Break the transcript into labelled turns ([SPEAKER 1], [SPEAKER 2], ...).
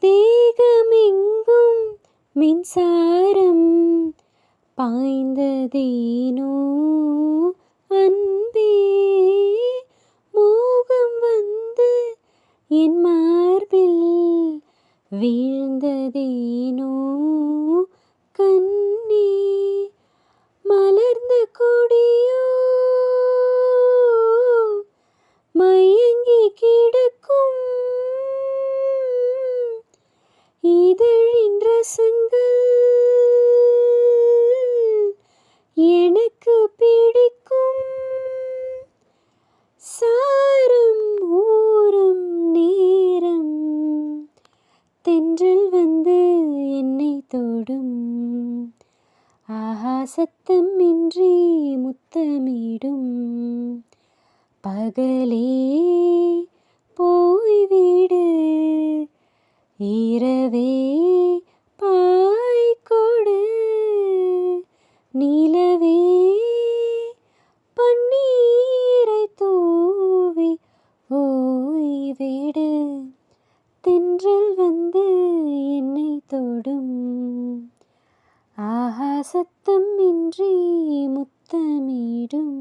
[SPEAKER 1] தேகமெங்கும் மின்சாரம் பாய்ந்ததேனோ அன்பே, மோகம் வந்து என் மார்பில் வீழ்ந்ததேனோ கண்ணே. மலர்ந்த கொடியோ மயங்கி கிடக்கும், இதழின் ரசங்கள் எனக்கு பிடிக்கும். சாரம் ஊறும் நேரம் தென்றல் வந்து என்னை தொடும், ஆஹா சத்தம் இன்றி முத்தமிடும். பகலே போய்விடு, இரவே பாய்கொடு, நிலவே பன்னீரை தூவி ஓய்விடு. தென்றல் வந்து என்னை தொடும், ஆஹா சத்தம் இன்றி முத்தமிடும்.